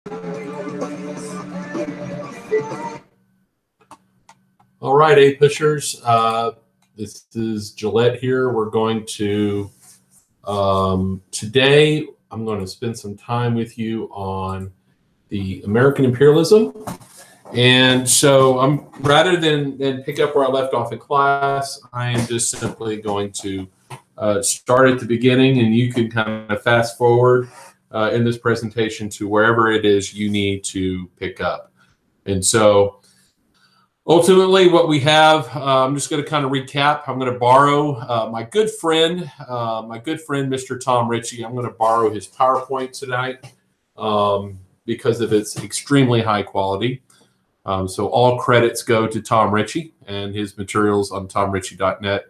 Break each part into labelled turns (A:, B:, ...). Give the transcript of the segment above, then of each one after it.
A: All right, APUSHers, this is Gillette here. We're going to, today, I'm going to spend some time with you on the American imperialism. And so rather than pick up where I left off in class, I am just simply going to start at the beginning, and you can kind of fast forward in this presentation to wherever it is you need to pick up. And so ultimately what we have, I'm just going to kind of recap. I'm going to borrow my good friend, Mr. Tom Ritchie. I'm going to borrow his PowerPoint tonight because of its extremely high quality. So all credits go to Tom Ritchie and his materials on tomritchie.net.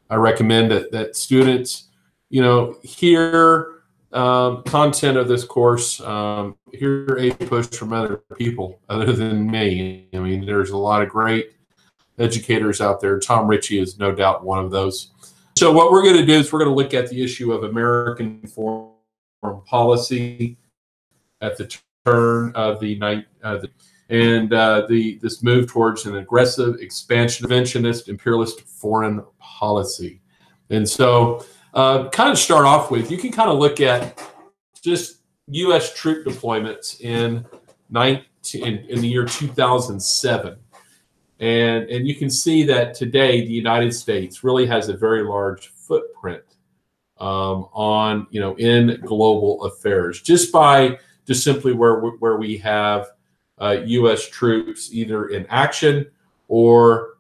A: I recommend that students, hear content of this course, hear APUSH from other people other than me. I mean, there's a lot of great educators out there. Tom Ritchie is no doubt one of those. So what we're going to do is we're going to look at the issue of American foreign policy at the turn of the night, this move towards an aggressive, expansionist, imperialist foreign policy. And so kind of start off with, you can kind of look at just U.S. troop deployments in the year 2007. And you can see that today the United States really has a very large footprint on, in global affairs, just simply where we have U.S. troops either in action or,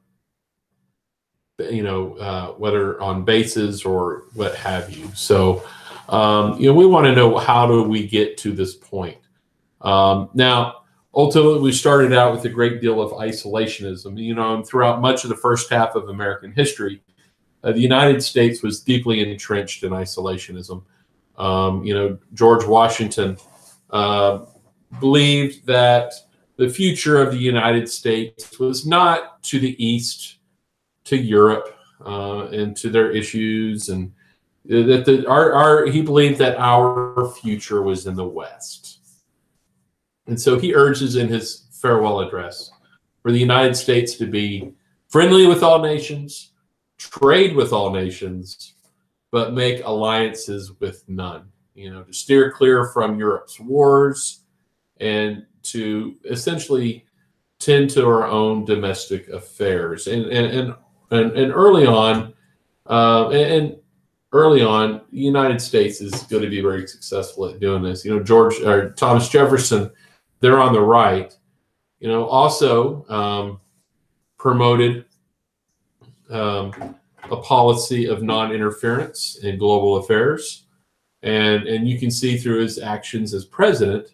A: whether on bases or what have you. So, we want to know, how do we get to this point? Now, ultimately, we started out with a great deal of isolationism. Throughout much of the first half of American history, the United States was deeply entrenched in isolationism. George Washington believed that the future of the United States was not to the east, to Europe, and to their issues, and that he believed that our future was in the West. And so he urges in his farewell address for the United States to be friendly with all nations, trade with all nations, but make alliances with none. To steer clear from Europe's wars and to essentially tend to our own domestic affairs. And early on, the United States is going to be very successful at doing this. Thomas Jefferson, there on the right, also promoted a policy of non-interference in global affairs, and you can see through his actions as president,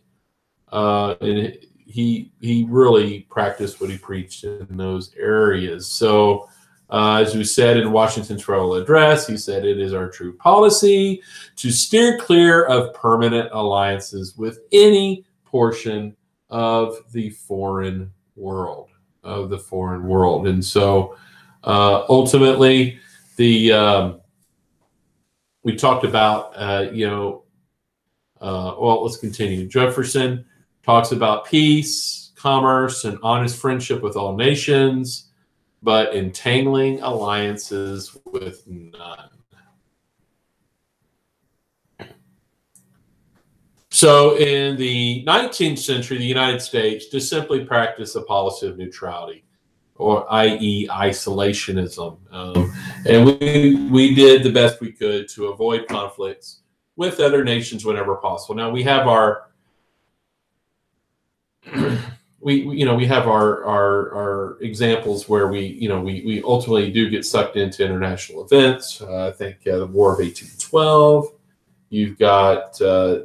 A: and he really practiced what he preached in those areas. So, as we said in Washington's farewell address, he said, "It is our true policy to steer clear of permanent alliances with any portion of the foreign world." And so, ultimately, we talked about, well, let's continue. Jefferson talks about peace, commerce, and honest friendship with all nations, but entangling alliances with none. So in the 19th century, the United States just simply practiced a policy of neutrality, or i.e. isolationism. And we did the best we could to avoid conflicts with other nations whenever possible. Now we have our we have our examples where we ultimately do get sucked into international events. I think the War of 1812. You've got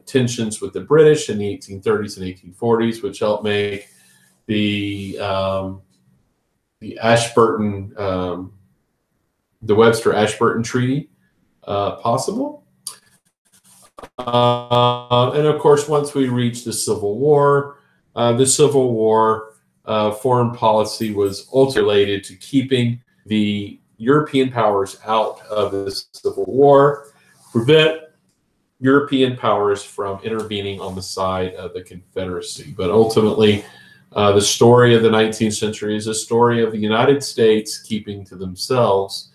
A: tensions with the British in the 1830s and 1840s, which helped make the Ashburton, the Webster-Ashburton Treaty possible. And of course, once we reached the Civil War, foreign policy was ultimately related to keeping the European powers out of the Civil War, prevent European powers from intervening on the side of the Confederacy. But ultimately, the story of the 19th century is a story of the United States keeping to themselves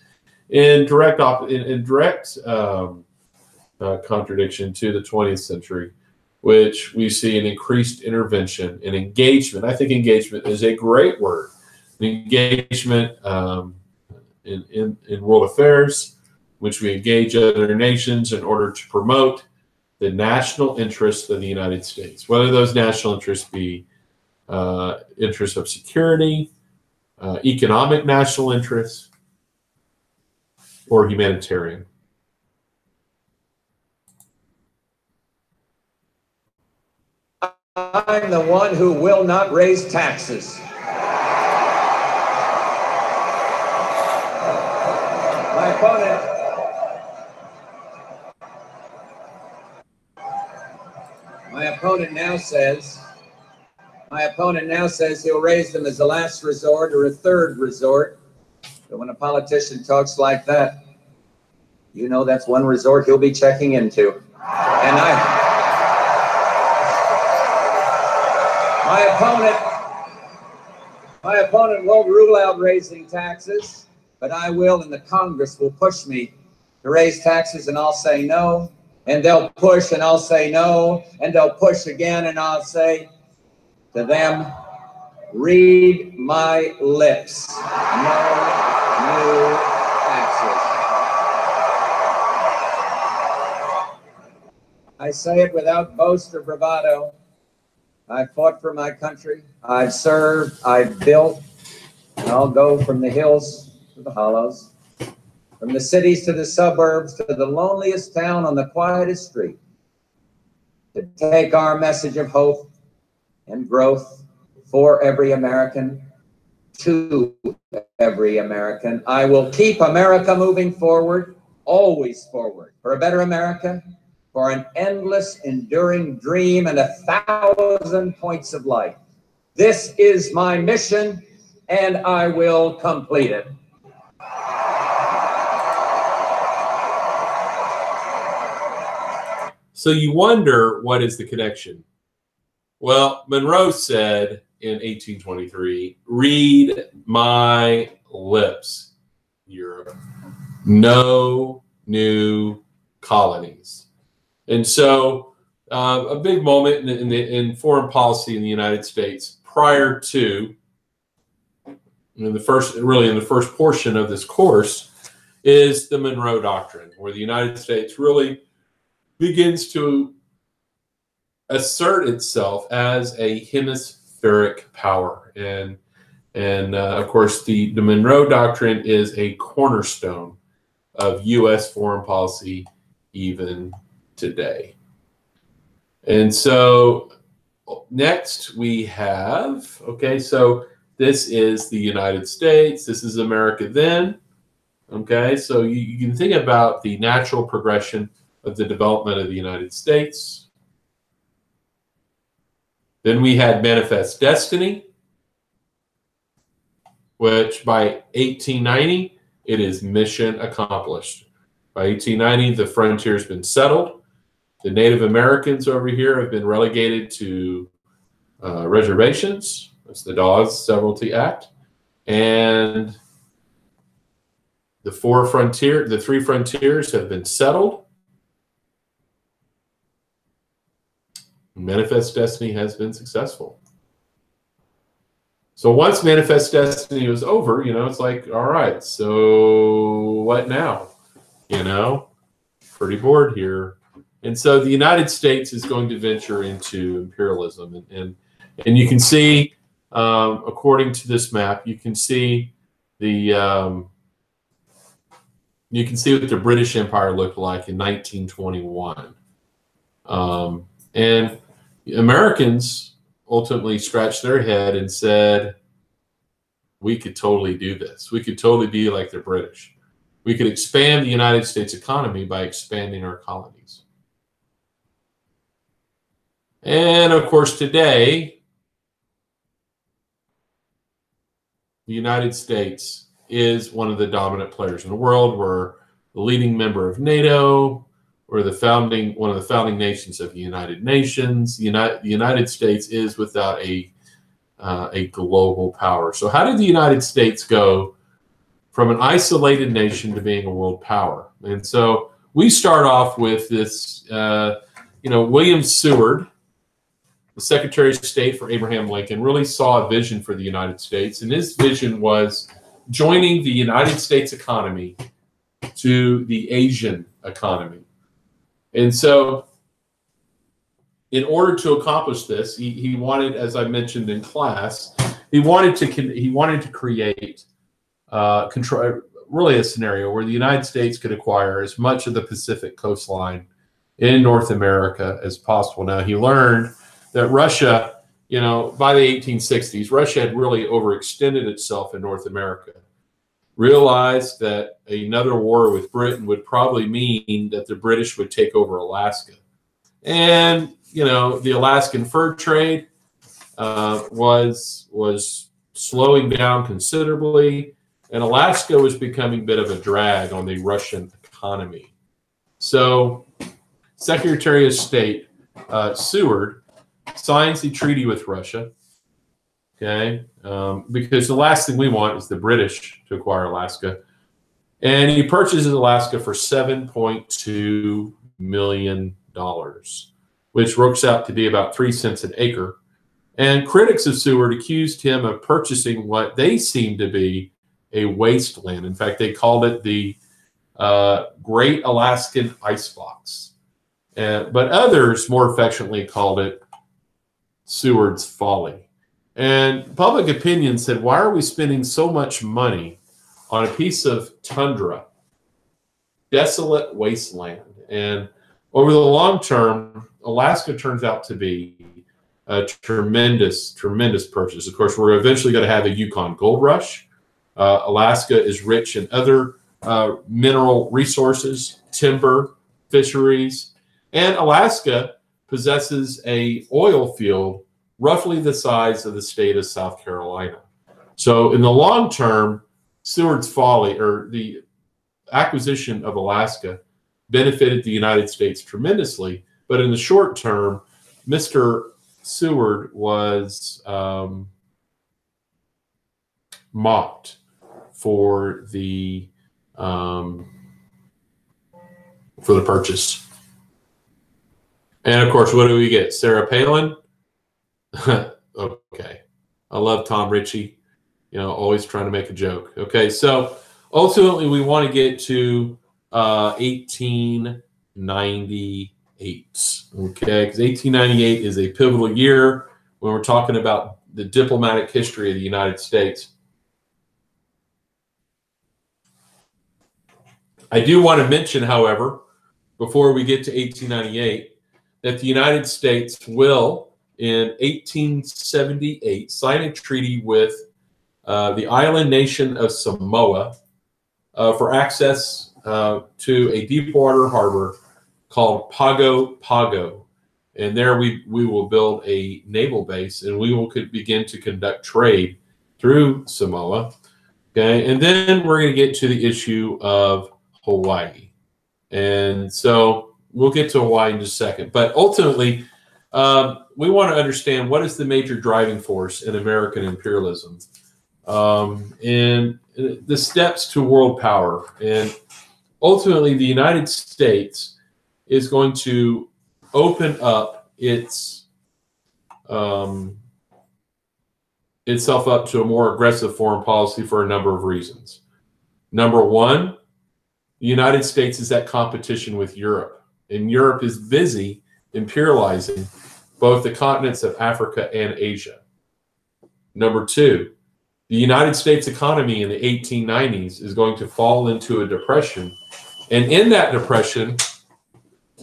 A: in direct contradiction to the 20th century, which we see an increased intervention and engagement. I think engagement is a great word. Engagement in world affairs, which we engage other nations in order to promote the national interests of the United States, whether those national interests be interests of security, economic national interests, or humanitarian.
B: I'm the one who will not raise taxes. My opponent now says he'll raise them as a last resort or a third resort. But when a politician talks like that, you know that's one resort he'll be checking into. And my opponent won't rule out raising taxes, but I will, and the Congress will push me to raise taxes, and I'll say no, and they'll push, and I'll say no, and they'll push again, and I'll say to them, read my lips. No new taxes. I say it without boast or bravado. I fought for my country. I've served. I've built. And I'll go from the hills to the hollows, from the cities to the suburbs, to the loneliest town on the quietest street, to take our message of hope and growth for every American, to every American. I will keep America moving forward, always forward, for a better America, for an endless, enduring dream and 1,000 points of light. This is my mission, and I will complete it.
A: So you wonder, what is the connection? Well, Monroe said in 1823, read my lips, Europe. No new colonies. And so a big moment in foreign policy in the United States prior to, in the first portion of this course, is the Monroe Doctrine, where the United States really begins to assert itself as a hemispheric power. And of course, the Monroe Doctrine is a cornerstone of U.S. foreign policy even today. And so next we have, okay, so this is the United States. This is America then. Okay, so you can think about the natural progression of the development of the United States. Then we had Manifest Destiny, which by 1890, it is mission accomplished. By 1890, the frontier's been settled. The Native Americans over here have been relegated to reservations. That's the Dawes Severalty Act. And the three frontiers have been settled. Manifest Destiny has been successful. So once Manifest Destiny was over, it's like, all right, so what now? Pretty bored here. And so the United States is going to venture into imperialism. And you can see, according to this map, you can see what the British Empire looked like in 1921. And Americans ultimately scratched their head and said, we could totally do this. We could totally be like the British. We could expand the United States economy by expanding our colonies. And of course, today, the United States is one of the dominant players in the world. We're the leading member of NATO. We're one of the founding nations of the United Nations. The United States is without a global power. So how did the United States go from an isolated nation to being a world power? And so we start off with this, William Seward, the Secretary of State for Abraham Lincoln, really saw a vision for the United States. And his vision was joining the United States economy to the Asian economy. And so in order to accomplish this, he wanted, as I mentioned in class, he wanted to create control, really a scenario where the United States could acquire as much of the Pacific coastline in North America as possible. Now, he learned that Russia, by the 1860s, Russia had really overextended itself in North America. Realized that another war with Britain would probably mean that the British would take over Alaska. And, the Alaskan fur trade was slowing down considerably, and Alaska was becoming a bit of a drag on the Russian economy. So Secretary of State Seward signs the treaty with Russia, okay, because the last thing we want is the British to acquire Alaska. And he purchases Alaska for $7.2 million, which works out to be about 3 cents an acre. And critics of Seward accused him of purchasing what they seemed to be a wasteland. In fact, they called it the Great Alaskan Icebox. But others more affectionately called it Seward's Folly. And public opinion said, why are we spending so much money on a piece of tundra, desolate wasteland? And over the long term, Alaska turns out to be a tremendous, tremendous purchase. Of course, we're eventually going to have a Yukon gold rush. Alaska is rich in other mineral resources, timber, fisheries, and Alaska possesses a oil field roughly the size of the state of South Carolina. So in the long term, Seward's Folly, or the acquisition of Alaska, benefited the United States tremendously. But in the short term, Mr. Seward was mocked for the purchase. And of course, what do we get? Sarah Palin. Okay, I love Tom Ritchie. Always trying to make a joke. Okay, so ultimately, we want to get to 1898. Okay, because 1898 is a pivotal year when we're talking about the diplomatic history of the United States. I do want to mention, however, before we get to 1898, that the United States will, in 1878, sign a treaty with the island nation of Samoa for access to a deepwater harbor called Pago Pago. And there we will build a naval base, and we will begin to conduct trade through Samoa. Okay, and then we're going to get to the issue of Hawaii. And so we'll get to Hawaii in just a second. But ultimately, we want to understand what is the major driving force in American imperialism and the steps to world power. And ultimately, the United States is going to open up itself up to a more aggressive foreign policy for a number of reasons. Number one, the United States is at competition with Europe, and Europe is busy imperializing both the continents of Africa and Asia. Number two, the United States economy in the 1890s is going to fall into a depression, and in that depression,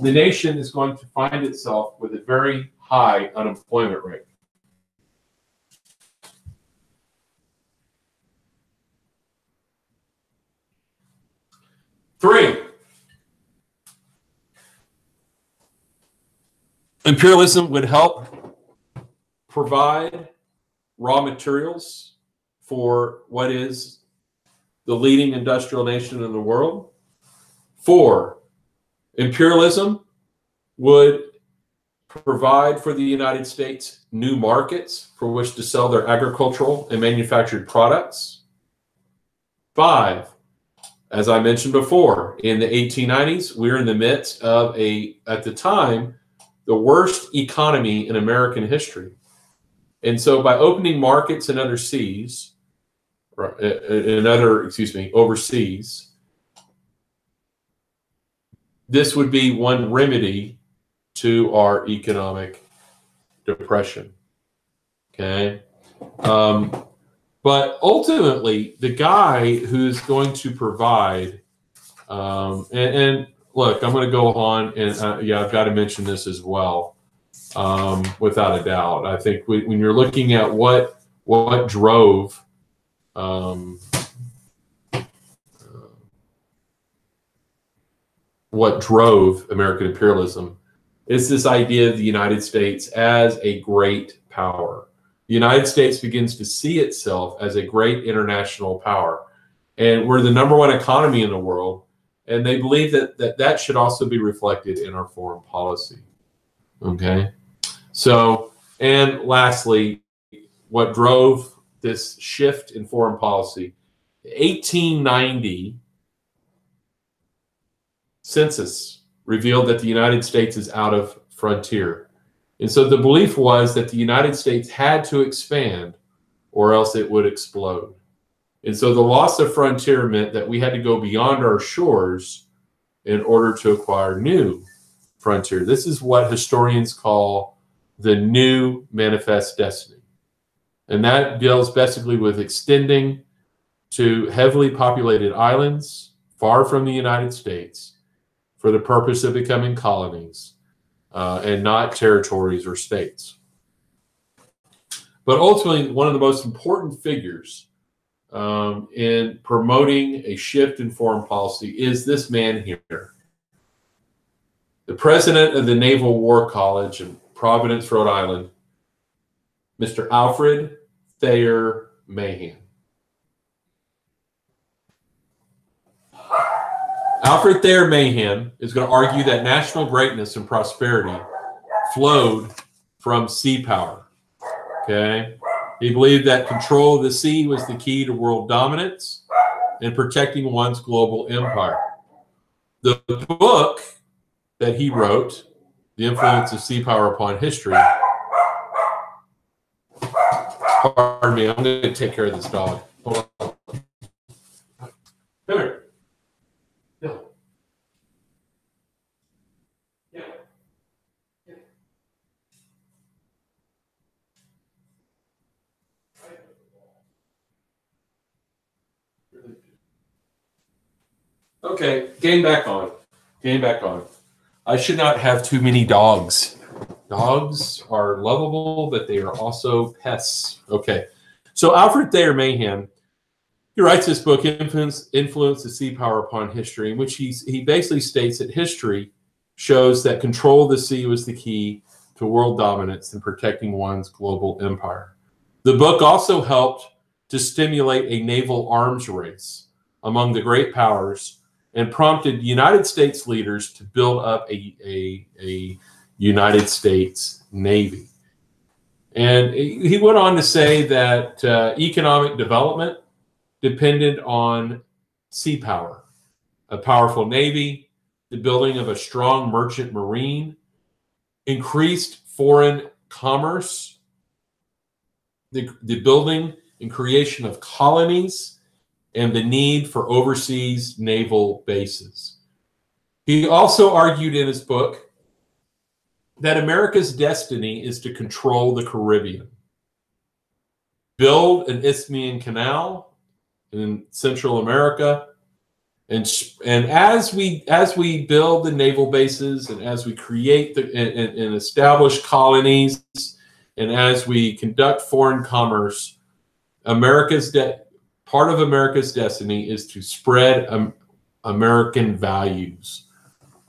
A: the nation is going to find itself with a very high unemployment rate. Three, imperialism would help provide raw materials for what is the leading industrial nation in the world. Four, Imperialism would provide for the United States new markets for which to sell their agricultural and manufactured products. 5, as I mentioned before, in the 1890s, we're in the midst of at the time, the worst economy in American history. And so by opening markets in overseas, this would be one remedy to our economic depression. Okay. But ultimately, the guy who's going to provide, and look, I'm going to go on, and yeah, I've got to mention this as well, without a doubt. I think when you're looking at what drove American imperialism is this idea of the United States as a great power. The United States begins to see itself as a great international power. And we're the #1 economy in the world. And they believe that should also be reflected in our foreign policy. Okay? So, and lastly, what drove this shift in foreign policy, the 1890 census revealed that the United States is out of frontier. And so the belief was that the United States had to expand or else it would explode. And so the loss of frontier meant that we had to go beyond our shores in order to acquire new frontier. This is what historians call the new manifest destiny. And that deals basically with extending to heavily populated islands far from the United States for the purpose of becoming colonies. And not territories or states. But ultimately, one of the most important figures in promoting a shift in foreign policy is this man here, the president of the Naval War College in Providence, Rhode Island, Mr. Alfred Thayer Mahan. Alfred Thayer Mahan is going to argue that national greatness and prosperity flowed from sea power. Okay? He believed that control of the sea was the key to world dominance and protecting one's global empire. The book that he wrote, The Influence of Sea Power Upon History, pardon me, I'm going to take care of this dog. Hold on. Come here. No. Yeah. Yeah. Okay, game back on. Game back on. I should not have too many dogs. Dogs are lovable, but they are also pests. Okay, so Alfred Thayer Mahan, he writes this book, Influence of Sea Power Upon History, in which he basically states that history shows that control of the sea was the key to world dominance and protecting one's global empire. The book also helped to stimulate a naval arms race among the great powers and prompted United States leaders to build up a United States Navy. And he went on to say that economic development depended on sea power, a powerful navy, the building of a strong merchant marine, increased foreign commerce, the building and creation of colonies, and the need for overseas naval bases. He also argued in his book that America's destiny is to control the Caribbean, build an Isthmian Canal in Central America, and as we build the naval bases and as we create and establish colonies and as we conduct foreign commerce, part of America's destiny is to spread American values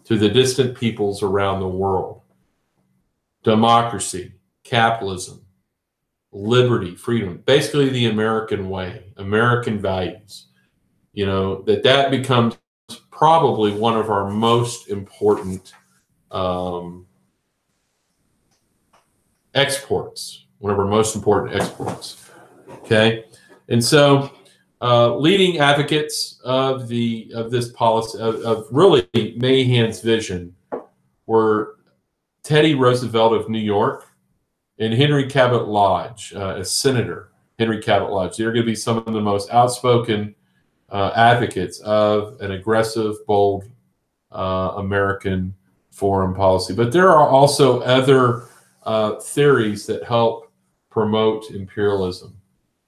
A: to the distant peoples around the world. Democracy, capitalism, liberty, freedom, basically the American way, American values. You know, that becomes probably one of our most important exports, okay? And so leading advocates of this policy, of really Mahan's vision, were Teddy Roosevelt of New York and Henry Cabot Lodge, a senator, Henry Cabot Lodge. They're going to be some of the most outspoken advocates of an aggressive, bold American foreign policy. But there are also other theories that help promote imperialism.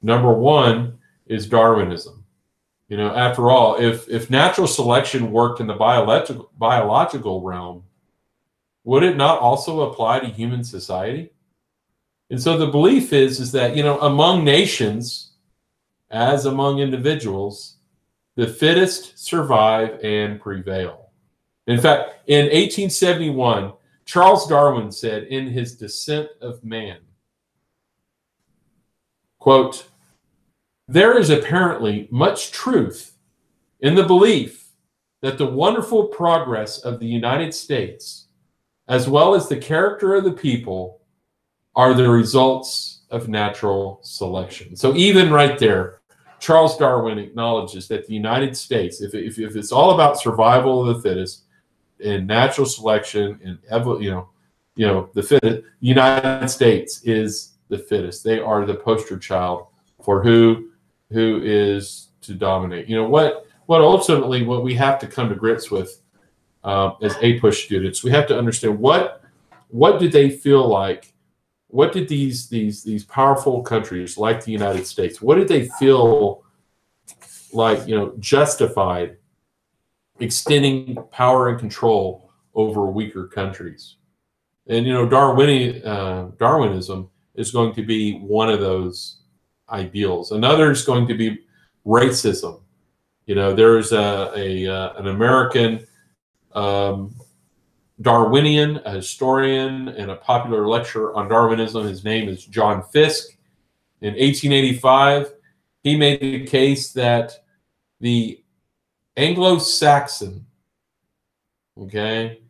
A: Number one is Darwinism. You know, after all, if natural selection worked in the biological realm, would it not also apply to human society? And so the belief is that, you know, among nations, as among individuals, the fittest survive and prevail. In fact, in 1871, Charles Darwin said in his Descent of Man, quote, "There is apparently much truth in the belief that the wonderful progress of the United States, as well as the character of the people, are the results of natural selection." So even right there, Charles Darwin acknowledges that the United States, if it's all about survival of the fittest and natural selection and the fittest, the United States is the fittest. They are the poster child for who is to dominate. You know what ultimately what we have to come to grips with as APUSH students, we have to understand what did they feel like. What did these powerful countries like the United States, what did they feel like, you know, justified extending power and control over weaker countries? And, you know, Darwinism is going to be one of those ideals. Another is going to be racism. You know, there's an American Darwinian, a historian, and a popular lecturer on Darwinism. His name is John Fiske. In 1885, he made the case that the Anglo-Saxon, okay,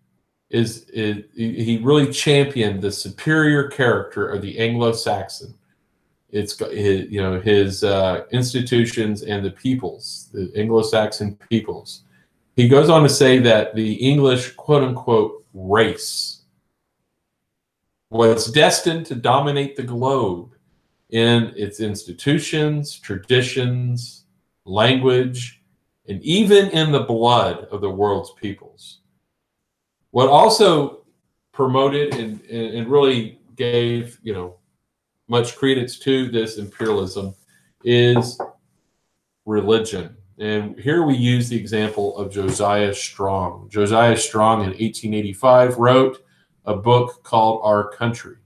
A: he really championed the superior character of the Anglo-Saxon. It's his institutions and the peoples, the Anglo-Saxon peoples. He goes on to say that the English, quote unquote, race was destined to dominate the globe in its institutions, traditions, language, and even in the blood of the world's peoples. What also promoted and really gave, you know, much credence to this imperialism is religion. And here we use the example of Josiah Strong. Josiah Strong in 1885 wrote a book called Our Country.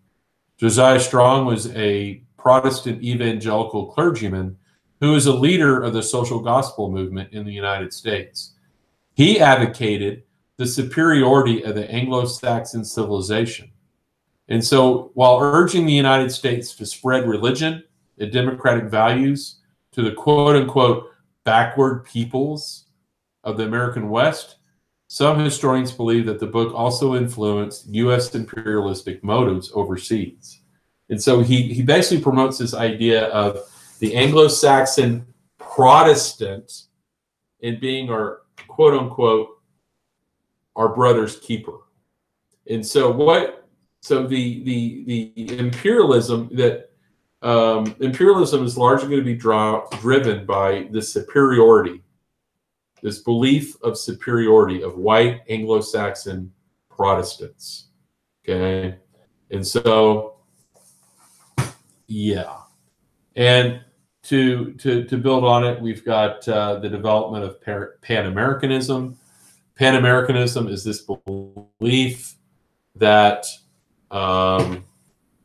A: Josiah Strong was a Protestant evangelical clergyman who was a leader of the social gospel movement in the United States. He advocated the superiority of the Anglo-Saxon civilization. And so while urging the United States to spread religion and democratic values to the quote unquote backward peoples of the American West, some historians believe that the book also influenced U.S. imperialistic motives overseas. And so he basically promotes this idea of the Anglo-Saxon Protestant in being our quote unquote our brother's keeper. And so the imperialism that imperialism is largely going to be driven by the superiority, this belief of superiority of white Anglo-Saxon Protestants. Okay, and so yeah, and to build on it, we've got the development of Pan-Americanism. Pan-Americanism is this belief that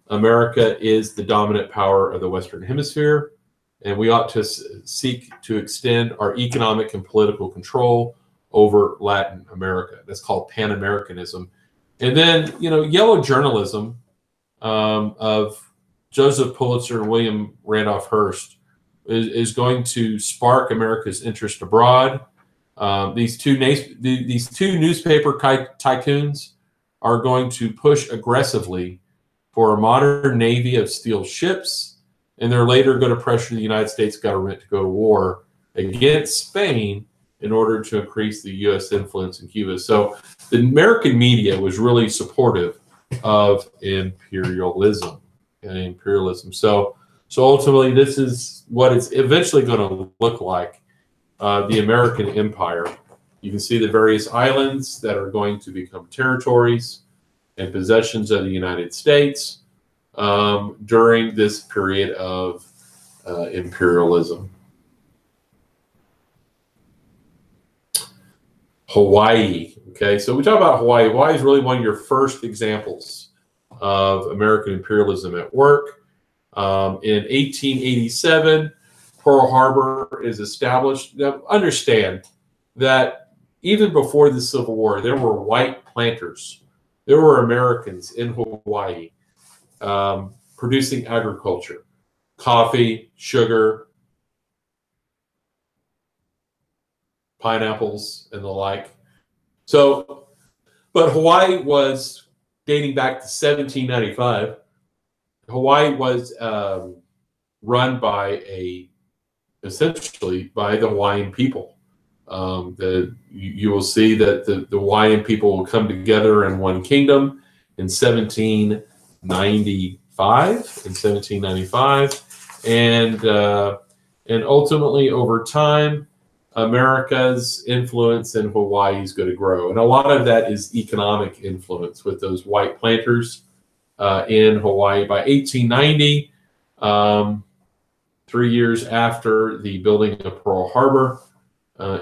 A: America is the dominant power of the Western Hemisphere, and we ought to seek to extend our economic and political control over Latin America. That's called Pan-Americanism. And then, you know, yellow journalism of Joseph Pulitzer and William Randolph Hearst is going to spark America's interest abroad. These two newspaper tycoons are going to push aggressively for a modern navy of steel ships, and they're later going to pressure the United States government to go to war against Spain in order to increase the U.S. influence in Cuba. So the American media was really supportive of imperialism and imperialism. So ultimately, this is what it's eventually going to look like, the American empire. You can see the various islands that are going to become territories and possessions of the United States during this period of imperialism. Hawaii. Okay, so we talk about Hawaii. Hawaii is really one of your first examples of American imperialism at work. In 1887, Pearl Harbor is established. Now, understand that even before the Civil War, there were white planters. There were Americans in Hawaii producing agriculture, coffee, sugar, pineapples, and the like. So, but Hawaii was dating back to 1795. Hawaii was run by essentially by the Hawaiian people. You will see that the Hawaiian people will come together in one kingdom in 1795, and ultimately over time, America's influence in Hawaii is going to grow, and a lot of that is economic influence with those white planters in Hawaii. By 1890, 3 years after the building of Pearl Harbor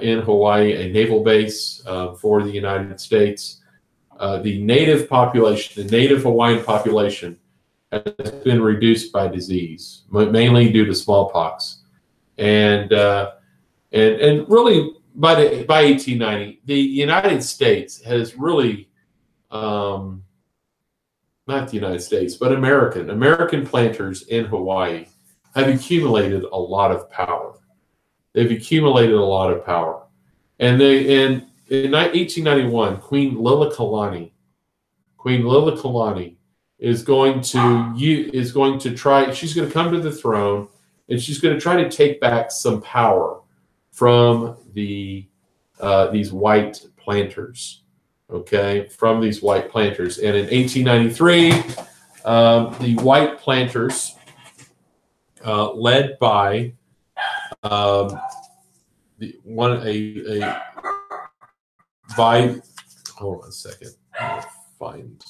A: in Hawaii, a naval base for the United States, the native population, the native Hawaiian population, has been reduced by disease, mainly due to smallpox, and really by 1890, the United States has really not the United States, but American planters in Hawaii have accumulated a lot of power. They've accumulated a lot of power. And in 1891, Queen Liliuokalani is going to try, she's going to come to the throne, and she's going to try to take back some power from these white planters. Okay, from these white planters. And in 1893, the white planters, led by hold on a second, I'll find.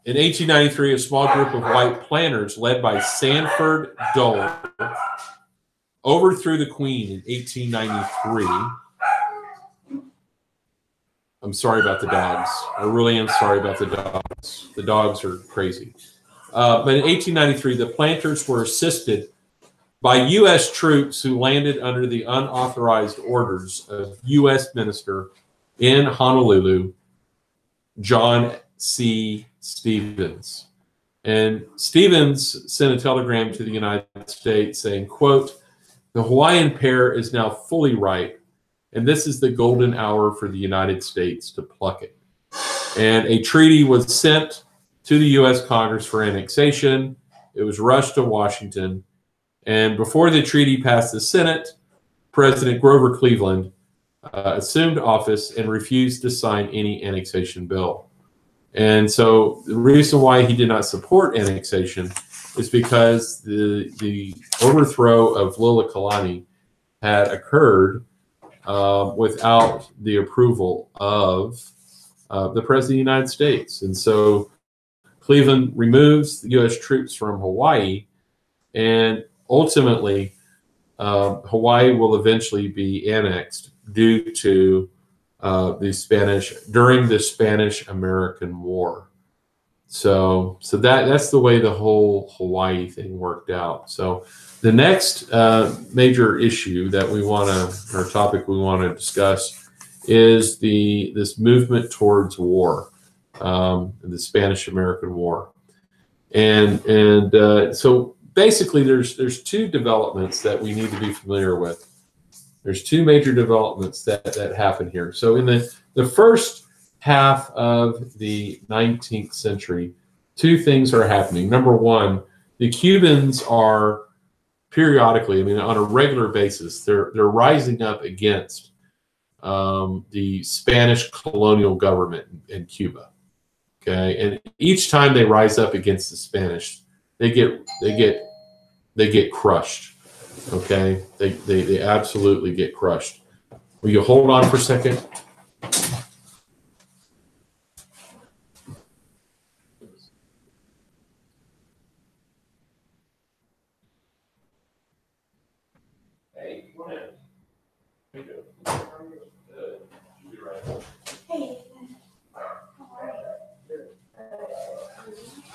A: In 1893, a small group of white planters led by Sanford Dole overthrew the Queen in 1893. I'm sorry about the dogs. I really am sorry about the dogs. The dogs are crazy. But in 1893, the planters were assisted by U.S. troops who landed under the unauthorized orders of U.S. Minister in Honolulu, John C. Stevens. And Stevens sent a telegram to the United States saying, quote, "The Hawaiian pear is now fully ripe, and this is the golden hour for the United States to pluck it." And a treaty was sent to the U.S. Congress for annexation. It was rushed to Washington. And before the treaty passed the Senate, President Grover Cleveland assumed office and refused to sign any annexation bill. And so the reason why he did not support annexation is because the overthrow of Liliuokalani had occurred without the approval of the President of the United States. And so Cleveland removes the U.S. troops from Hawaii, and ultimately Hawaii will eventually be annexed due to during the Spanish-American War. So that's the way the whole Hawaii thing worked out. So the next major issue that or topic we want to discuss is this movement towards war, the Spanish-American War. And so basically, there's two developments that we need to be familiar with. There's two major developments that happen here. So in the first half of the 19th century, two things are happening. Number one, the Cubans are periodically, I mean, on a regular basis, they're rising up against the Spanish colonial government in Cuba. Okay, and each time they rise up against the Spanish, they get crushed. Okay, they absolutely get crushed. Will you hold on for a second? Hey, come on in. How you doing? Hey.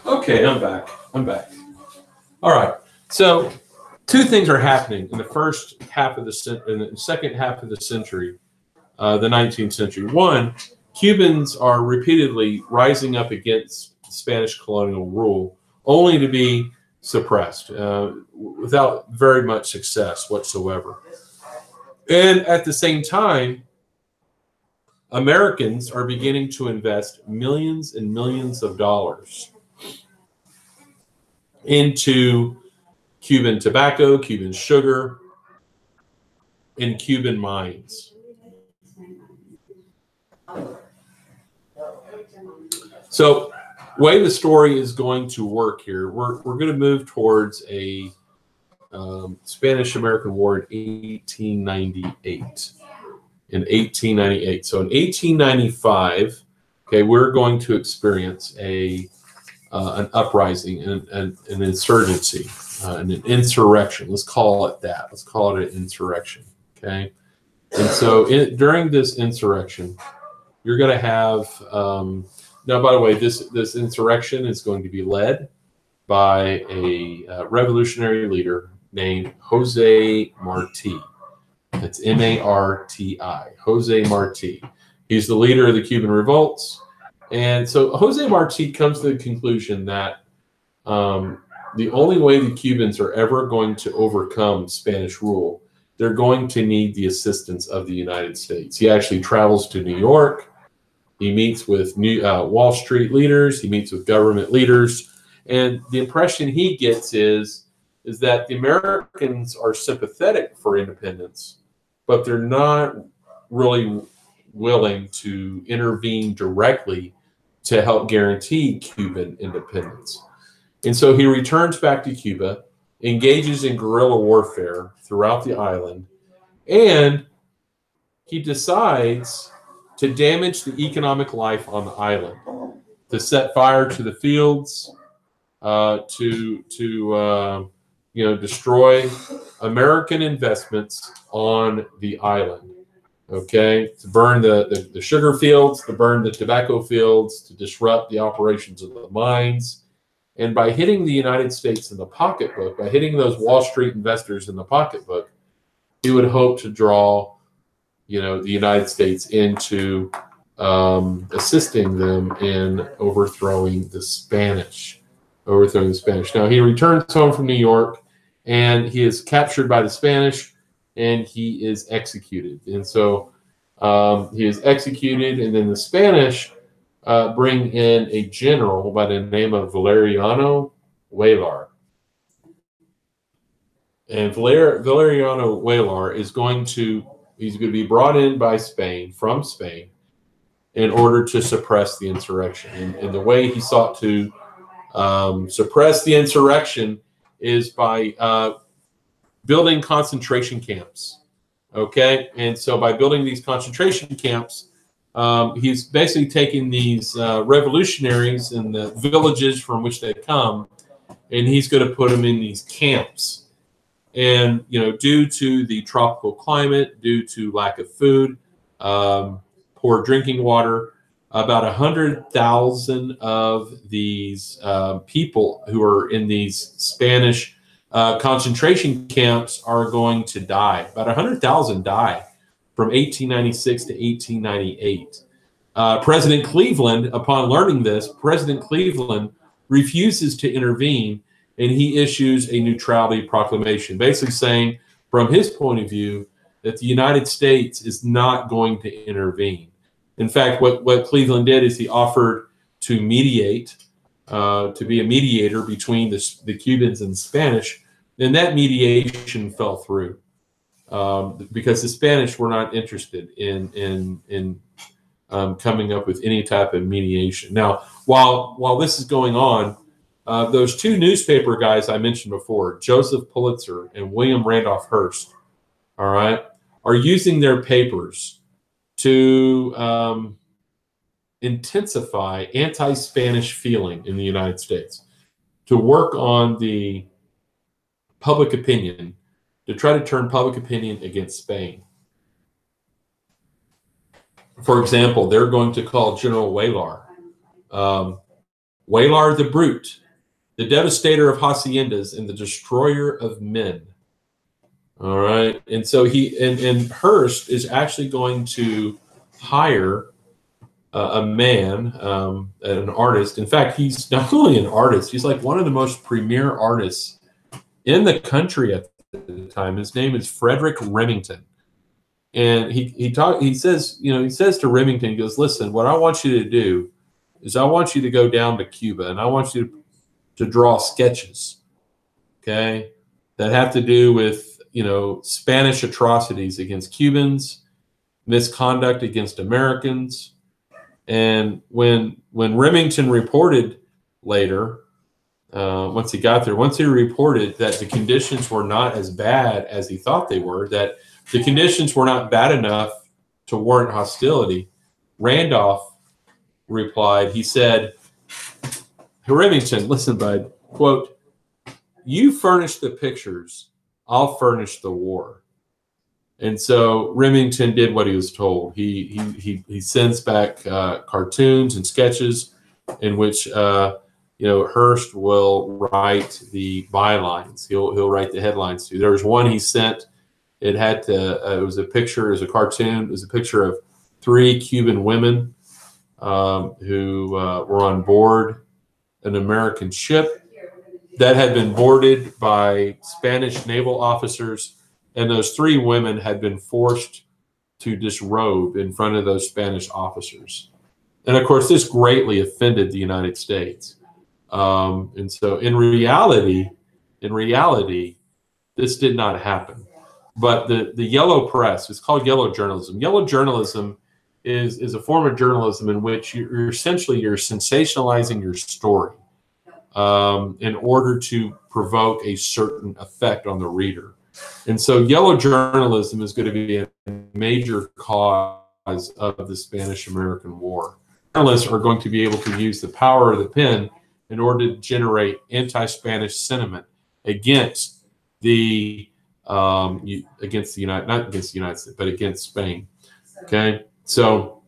A: Okay, I'm back. All right. So, two things are happening in the first half of the second half of the century, the 19th century. One, Cubans are repeatedly rising up against Spanish colonial rule, only to be suppressed without very much success whatsoever. And at the same time, Americans are beginning to invest millions and millions of dollars into Cuban tobacco, Cuban sugar, and Cuban mines. So, the way the story is going to work here, we're going to move towards a Spanish-American War in 1898. In 1898. So in 1895, okay, we're going to experience an uprising, an insurgency, an insurrection. Let's call it that. Let's call it an insurrection. Okay, and so during this insurrection, you're going to have. Now, by the way, this insurrection is going to be led by a revolutionary leader named Jose Marti. That's M-A-R-T-I, Jose Marti. He's the leader of the Cuban revolts. And so Jose Marti comes to the conclusion that the only way the Cubans are ever going to overcome Spanish rule, they're going to need the assistance of the United States. He actually travels to New York. He meets with Wall Street leaders. He meets with government leaders. And the impression he gets is that the Americans are sympathetic for independence, but they're not really willing to intervene directly to help guarantee Cuban independence. And so he returns back to Cuba, engages in guerrilla warfare throughout the island, and he decides to damage the economic life on the island, to set fire to the fields, to destroy American investments on the island. Okay, to burn the sugar fields, to burn the tobacco fields, to disrupt the operations of the mines. And by hitting the United States in the pocketbook, by hitting those Wall Street investors in the pocketbook, he would hope to draw, the United States into assisting them in overthrowing the Spanish. Now, he returns home from New York, and he is captured by the Spanish, and he is executed. And so he is executed, and then the Spanish bring in a general by the name of Valeriano Weyler. And Valeriano Weyler is going to be brought in by Spain, from Spain, in order to suppress the insurrection. And the way he sought to suppress the insurrection is by building concentration camps. Okay, and so by building these concentration camps, he's basically taking these revolutionaries in the villages from which they come, and he's going to put them in these camps. And due to the tropical climate, due to lack of food, poor drinking water, about 100,000 of these people who are in these Spanish concentration camps are going to die. About 100,000 die from 1896 to 1898. President Cleveland, upon learning this, refuses to intervene, and he issues a neutrality proclamation, basically saying, from his point of view, that the United States is not going to intervene. In fact, what Cleveland did is he offered to mediate, to be a mediator between the Cubans and the Spanish, and that mediation fell through because the Spanish were not interested in coming up with any type of mediation. Now, while this is going on, those two newspaper guys I mentioned before, Joseph Pulitzer and William Randolph Hearst, all right, are using their papers to intensify anti-Spanish feeling in the United States, to work on the public opinion, to try to turn public opinion against Spain. For example, they're going to call General Weylar, Weylar the Brute, the devastator of haciendas and the destroyer of men. All right. And so and Hearst is actually going to hire a man, an artist. In fact, he's not only an artist, he's like one of the most premier artists in the country at the time. His name is Frederick Remington. And he says to Remington, he goes, listen, what I want you to do is I want you to go down to Cuba and I want you to draw sketches, okay, that have to do with, Spanish atrocities against Cubans, misconduct against Americans. And when Remington reported later, once he reported that the conditions were not as bad as he thought they were, that the conditions were not bad enough to warrant hostility, Randolph replied, he said, Remington, listen, bud, quote, you furnish the pictures, I'll furnish the war. And so Remington did what he was told. He sends back cartoons and sketches in which Hearst will write the bylines. He'll write the headlines too. There was one he sent. It had it was a picture, it was a cartoon. It was a picture of 3 Cuban women who were on board an American ship that had been boarded by Spanish naval officers, and those 3 women had been forced to disrobe in front of those Spanish officers. And of course, this greatly offended the United States. And so in reality, this did not happen. But the yellow press, it's called yellow journalism. Yellow journalism is a form of journalism in which you're sensationalizing your story in order to provoke a certain effect on the reader. And so yellow journalism is going to be a major cause of the Spanish-American War. Journalists are going to be able to use the power of the pen in order to generate anti-Spanish sentiment against not against the United States, but against Spain. Okay, so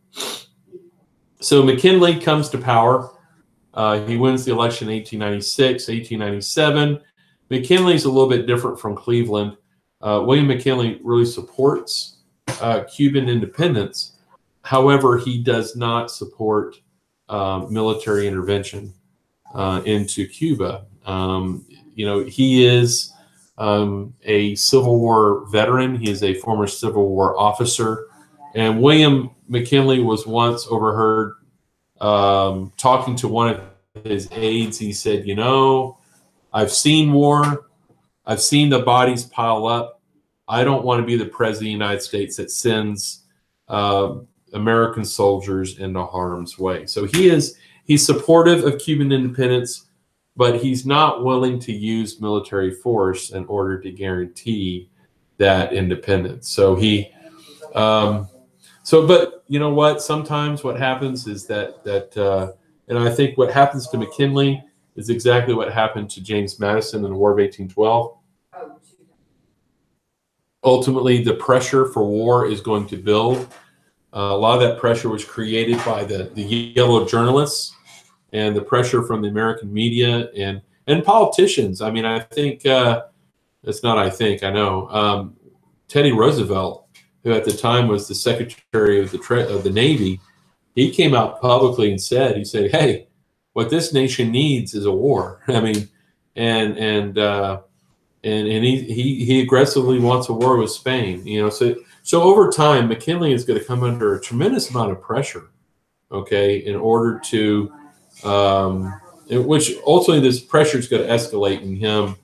A: McKinley comes to power. He wins the election in 1896, 1897. McKinley's a little bit different from Cleveland. William McKinley really supports Cuban independence. However, he does not support military intervention into Cuba. He is a Civil War veteran. He is a former Civil War officer. And William McKinley was once overheard talking to one of his aides. He said, I've seen war. I've seen the bodies pile up. I don't want to be the president of the United States that sends American soldiers into harm's way. So he's supportive of Cuban independence, but he's not willing to use military force in order to guarantee that independence. So but you know what? Sometimes what happens is that and I think what happens to McKinley is exactly what happened to James Madison in the War of 1812. Ultimately, the pressure for war is going to build. A lot of that pressure was created by the yellow journalists and the pressure from the American media and politicians. I mean, I think I know Teddy Roosevelt, who at the time was the Secretary of the Navy, he came out publicly and said, hey, what this nation needs is a war. I mean, and he aggressively wants a war with Spain. You know, so over time, McKinley is going to come under a tremendous amount of pressure, okay, in order to, which ultimately this pressure is going to escalate in him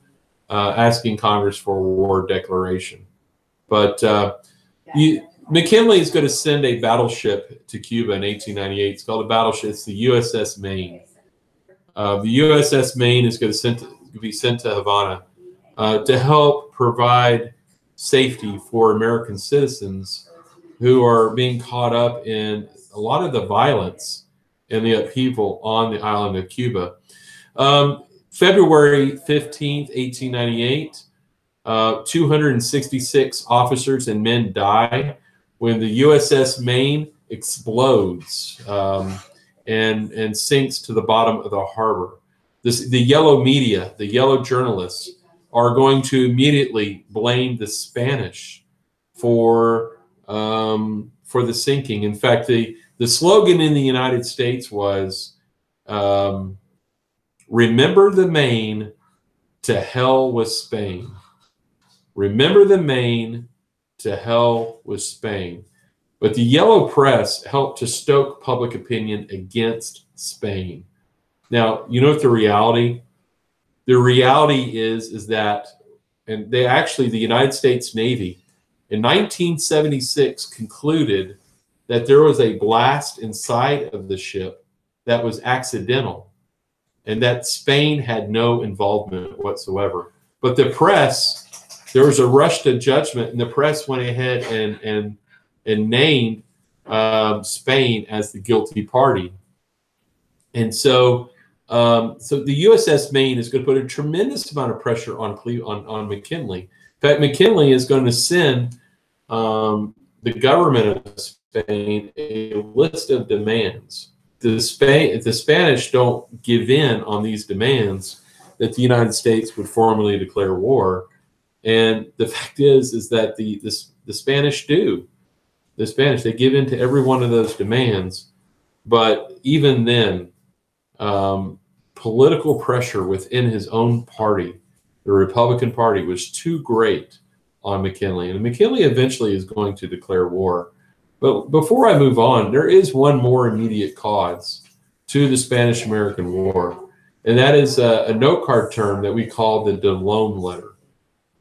A: asking Congress for a war declaration. But McKinley is going to send a battleship to Cuba in 1898. It's called a battleship. It's the USS Maine. The USS Maine is going to be sent to Havana to help provide safety for American citizens who are being caught up in a lot of the violence and the upheaval on the island of Cuba. February 15th, 1898, 266 officers and men die when the USS Maine explodes and sinks to the bottom of the harbor. The yellow media, the yellow journalists, are going to immediately blame the Spanish for the sinking. In fact, the slogan in the United States was, "Remember the Maine, to hell with Spain." Remember the Maine, to hell with Spain. But the yellow press helped to stoke public opinion against Spain. Now, you know what the reality? The reality is that, and the United States Navy in 1976 concluded that there was a blast inside of the ship that was accidental and that Spain had no involvement whatsoever. But the press, there was a rush to judgment, and the press went ahead and named Spain as the guilty party. And so the USS Maine is going to put a tremendous amount of pressure on McKinley. In fact, McKinley is going to send the government of Spain a list of demands. If the Spanish don't give in on these demands, that the United States would formally declare war. And the fact is that the Spanish do. The Spanish, they give in to every one of those demands. But even then, political pressure within his own party, the Republican Party, was too great on McKinley. And McKinley eventually is going to declare war. But before I move on, there is one more immediate cause to the Spanish-American War, and that is a note card term that we call the Delone letter.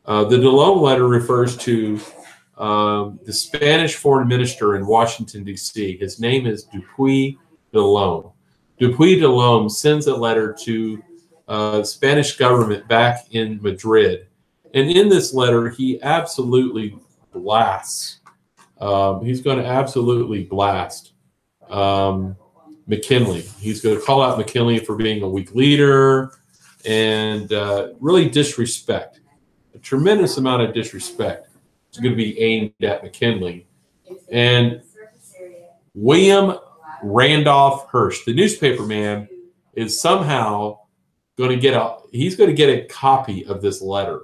A: The Delone letter refers to the Spanish foreign minister in Washington, D.C. His name is Dupuy Delone. Dupuy Delone sends a letter to the Spanish government back in Madrid. And in this letter, he absolutely blasts. He's going to absolutely blast McKinley. He's going to call out McKinley for being a weak leader and really disrespect. A tremendous amount of disrespect is going to be aimed at McKinley. And William Randolph Hearst, the newspaper man, is somehow going to get a copy of this letter.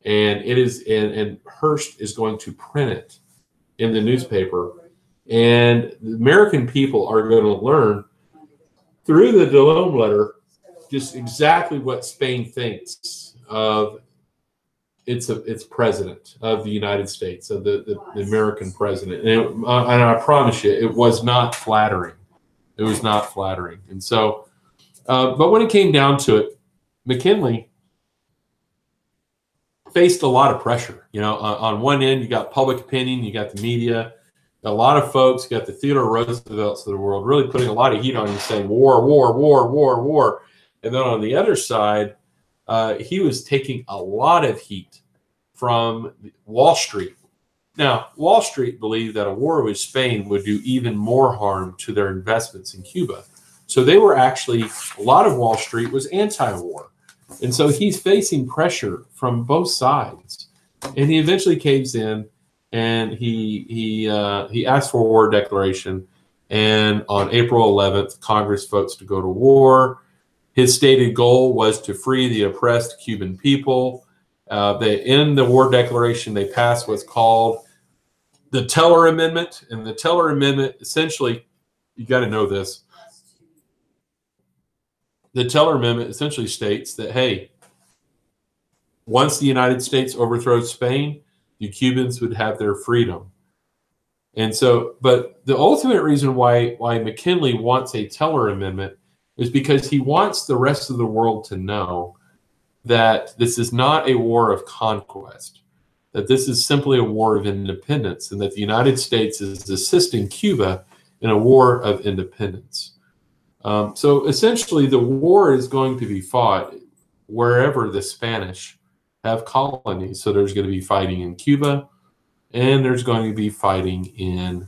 A: And and Hearst is going to print it in the newspaper, and the American people are going to learn through the Delone letter just exactly what Spain thinks of its president of the United States, of the American president. And I promise you, it was not flattering. It was not flattering. And so, but when it came down to it, McKinley faced a lot of pressure. You know, on one end, you got public opinion, you got the media, a lot of folks, you got the Theodore Roosevelts of the world really putting a lot of heat on him, saying war, war, war, war, war. And then on the other side, he was taking a lot of heat from Wall Street. Now, Wall Street believed that a war with Spain would do even more harm to their investments in Cuba. So they were actually, a lot of Wall Street was anti-war. And so he's facing pressure from both sides. And he eventually caves in, and he asked for a war declaration. And on April 11th, Congress votes to go to war. His stated goal was to free the oppressed Cuban people. In the war declaration, they passed what's called the Teller Amendment. And the Teller Amendment, essentially, you got to know this. the Teller Amendment essentially states that, hey, once the United States overthrows Spain, the Cubans would have their freedom. And so, but the ultimate reason why McKinley wants a Teller Amendment is because he wants the rest of the world to know that this is not a war of conquest, that this is simply a war of independence, and that the United States is assisting Cuba in a war of independence. So essentially, the war is going to be fought wherever the Spanish have colonies. So there's going to be fighting in Cuba, and there's going to be fighting in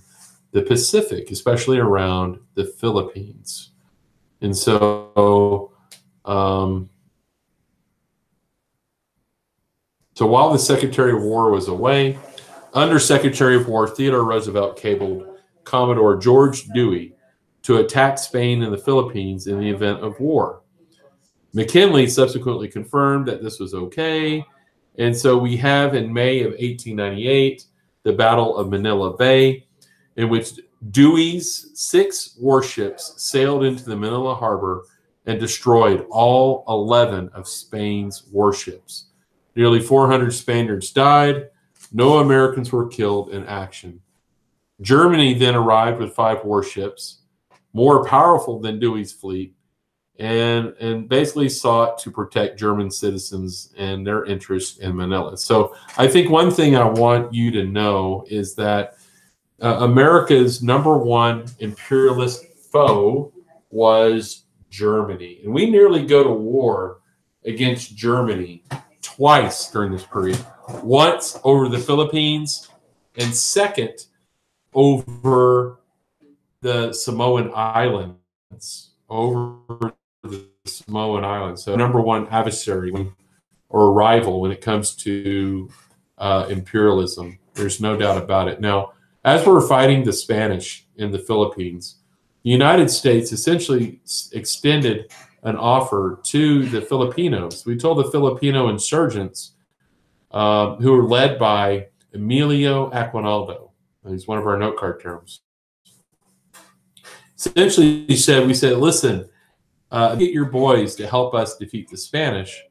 A: the Pacific, especially around the Philippines. And so, so while the Secretary of War was away, Under Secretary of War Theodore Roosevelt cabled Commodore George Dewey to attack Spain and the Philippines in the event of war. McKinley subsequently confirmed that this was okay. And so we have in May of 1898, the Battle of Manila Bay, in which Dewey's 6 warships sailed into the Manila harbor and destroyed all 11 of Spain's warships. Nearly 400 Spaniards died. No Americans were killed in action. Germany then arrived with 5 warships, more powerful than Dewey's fleet, and basically sought to protect German citizens and their interests in Manila. So I think one thing I want you to know is that America's #1 imperialist foe was Germany. And we nearly go to war against Germany twice during this period. Once over the Philippines, and second over the Samoan Islands. Over the Samoan Islands. So #1 adversary or rival when it comes to imperialism. There's no doubt about it. Now, as we're fighting the Spanish in the Philippines, the United States essentially extended an offer to the Filipinos. We told the Filipino insurgents, who were led by Emilio Aguinaldo. He's one of our note card terms. Essentially, we said, listen, get your boys to help us defeat the Spanish,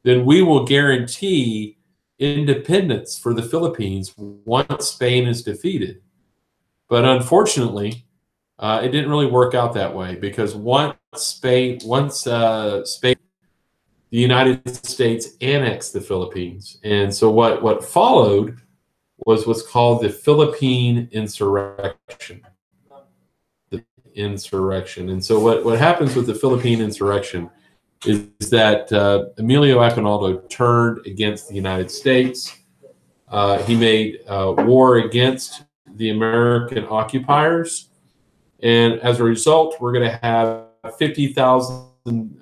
A: then we will guarantee independence for the Philippines once Spain is defeated. But unfortunately, it didn't really work out that way, because once Spain, the United States annexed the Philippines. And so what followed was what's called the Philippine Insurrection. And so what happens with the Philippine Insurrection is that Emilio Aguinaldo turned against the United States. He made war against the American occupiers. And as a result, we're going to have 50,000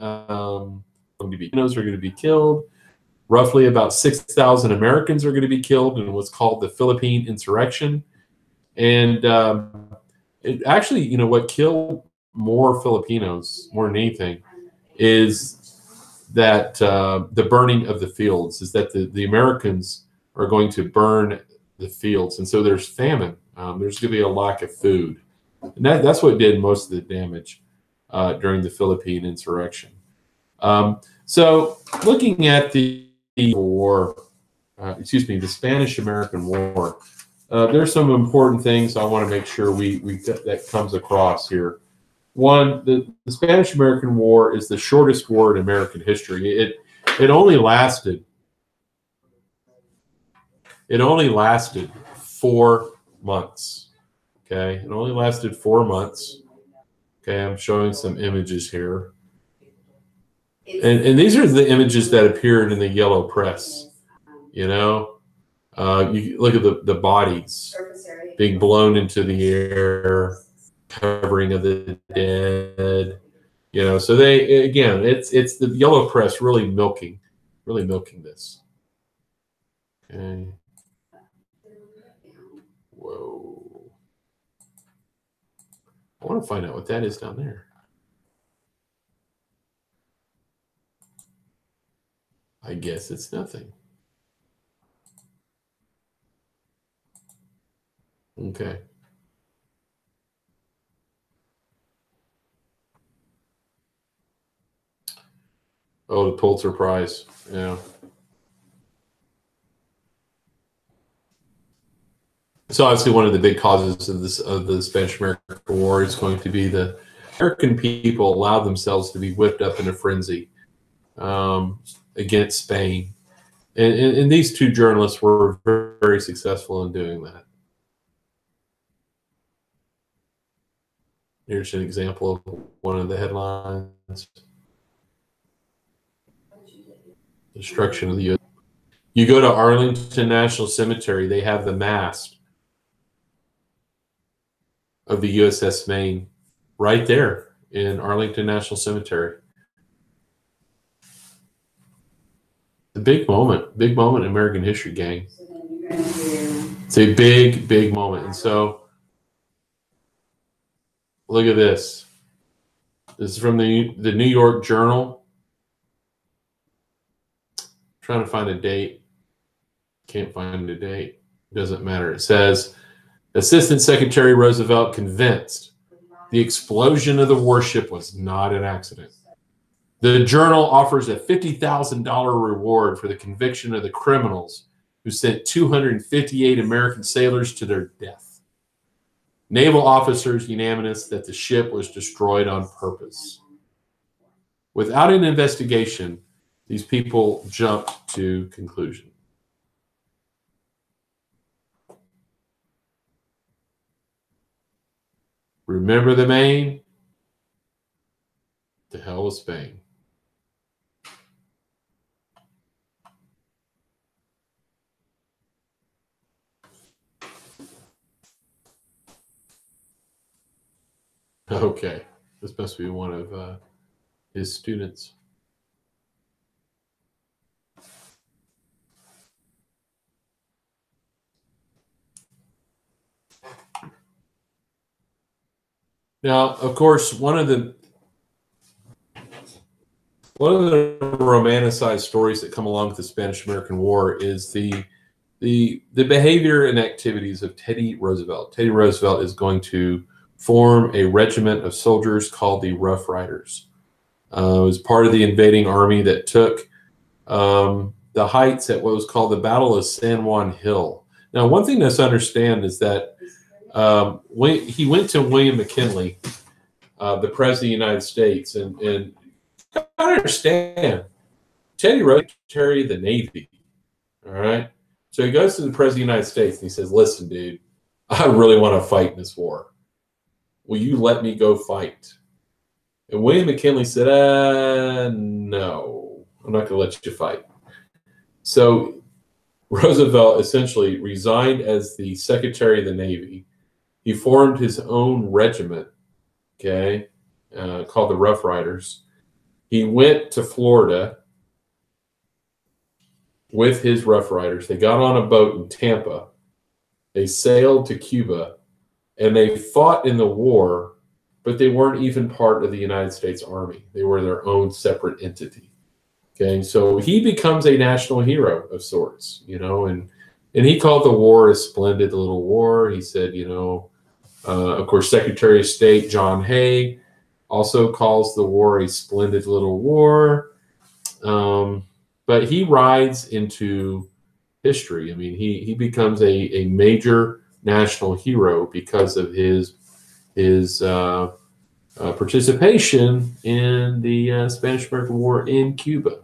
A: Filipinos are going to be killed. Roughly about 6,000 Americans are going to be killed in what's called the Philippine Insurrection. And it actually, you know, what killed more Filipinos more than anything is that the burning of the fields, is that the Americans are going to burn the fields. And so there's famine. There's going to be a lack of food. And that's what did most of the damage during the Philippine Insurrection. So looking at the war, the Spanish-American War, there's some important things I want to make sure that comes across here. One, the Spanish-American War is the shortest war in American history. It only lasted 4 months. Okay, it only lasted 4 months. Okay, I'm showing some images here. And these are the images that appeared in the yellow press. You know, you look at the bodies being blown into the air, covering of the dead. You know, so it's the yellow press really milking this. Okay. Whoa. I want to find out what that is down there. I guess it's nothing. Okay. Oh, the Pulitzer Prize. Yeah. So obviously one of the big causes of the Spanish-American War is going to be the American people allowed themselves to be whipped up in a frenzy against Spain. And these two journalists were very, very successful in doing that. Here's an example of one of the headlines. Destruction of the U.S. You go to Arlington National Cemetery, they have the mast of the USS Maine right there in Arlington National Cemetery. A big moment in American history, gang. It's a big, big moment. And so, look at this. This is from the New York Journal. Trying to find a date. Can't find a date. Doesn't matter. It says, Assistant Secretary Roosevelt convinced the explosion of the warship was not an accident. The Journal offers a $50,000 reward for the conviction of the criminals who sent 258 American sailors to their death. Naval officers unanimous that the ship was destroyed on purpose. Without an investigation, these people jumped to conclusion. Remember the Maine? The hell with Spain. Okay, this must be one of his students. Now, of course, one of the romanticized stories that come along with the Spanish-American War is the behavior and activities of Teddy Roosevelt. Teddy Roosevelt is going to form a regiment of soldiers called the Rough Riders. It was part of the invading army that took the heights at what was called the Battle of San Juan Hill. Now, one thing to understand is that when he went to William McKinley, the President of the United States, and I understand Teddy Roosevelt, Secretary of the Navy. All right. So he goes to the President of the United States and he says, listen, dude, I really want to fight in this war. Will you let me go fight? And William McKinley said, no, I'm not going to let you fight. So Roosevelt essentially resigned as the Secretary of the Navy. He formed his own regiment, okay, called the Rough Riders. He went to Florida with his Rough Riders. They got on a boat in Tampa. They sailed to Cuba, and they fought in the war, but they weren't even part of the United States Army. They were their own separate entity. Okay, so he becomes a national hero of sorts, you know, and he called the war a splendid little war. He said, you know, of course, Secretary of State John Hay also calls the war a splendid little war. But he rides into history. I mean, he becomes a major national hero because of his participation in the Spanish-American War in Cuba.